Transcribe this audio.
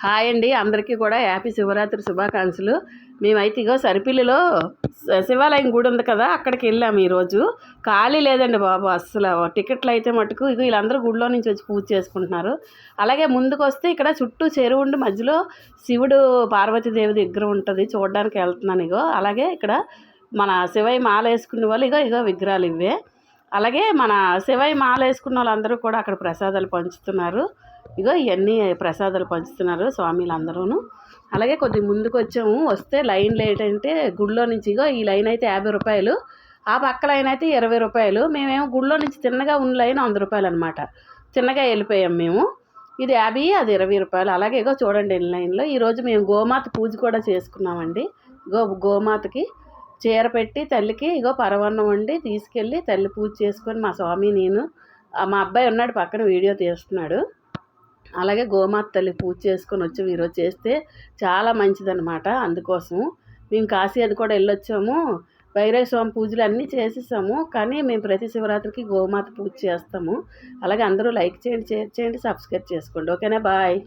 Hi అండి, అందరికీ కూడా హ్యాపీ శివరాత్రి శుభాకాంక్షలు. మేమైతే ఇగో సరిపిల్లిలో శివాలయం గుడి ఉంది కదా, అక్కడికి వెళ్ళాము. ఈరోజు ఖాళీ లేదండి బాబు అస్సలు. టికెట్లు అయితే మటుకు ఇగో వీళ్ళందరూ గుడిలో నుంచి వచ్చి పూజ చేసుకుంటున్నారు. అలాగే ముందుకు వస్తే ఇక్కడ చుట్టూ చెరువు ఉండి మధ్యలో శివుడు పార్వతీదేవి దగ్గర ఉంటుంది, చూడడానికి వెళ్తున్నాను. ఇగో అలాగే ఇక్కడ మన శివయ్య మాల వేసుకునే వాళ్ళు ఇగో విగ్రహాలు ఇవే. అలాగే మన శివయ్య మాల వేసుకున్న వాళ్ళందరూ కూడా అక్కడ ప్రసాదాలు పంచుతున్నారు. ఇగో ఇవన్నీ ప్రసాదాలు పంచుతున్నారు స్వామిలందరూ. అలాగే కొద్దిగా ముందుకు వచ్చాము. వస్తే లైన్ లేట్ అంటే గుడిలో నుంచి ఇగో ఈ లైన్ అయితే 50 రూపాయలు, ఆ పక్క లైన్ అయితే 20 రూపాయలు. మేమేమో గుడిలో నుంచి తిన్నగా ఉన్న లైన్ 100 రూపాయలు అనమాట. తిన్నగా వెళ్ళిపోయాం మేము. ఇది 50, అది 20 రూపాయలు. అలాగే ఇగో చూడండి ఎన్ని లైన్లో. ఈరోజు మేము గోమాత పూజ కూడా చేసుకున్నామండి. గోమాతకి చీర పెట్టి తల్లికి ఇగో పరవన్నం వండి తీసుకెళ్ళి తల్లి పూజ చేసుకొని మా స్వామి నేను మా అబ్బాయి ఉన్నాడు పక్కన వీడియో తీస్తున్నాడు. అలాగే గోమాత తల్లి పూజ చేసుకొని వచ్చి ఈరోజు చేస్తే చాలా మంచిదన్నమాట. అందుకోసం మేము కాశీ అది కూడా వెళ్ళొచ్చాము. భైరవ స్వామి పూజలు అన్నీ చేసేసాము. కానీ మేము ప్రతి శివరాత్రికి గోమాత పూజ చేస్తాము. అలాగే అందరూ లైక్ చేయండి, షేర్ చేయండి, సబ్స్క్రైబ్ చేసుకోండి. ఓకేనా, బాయ్.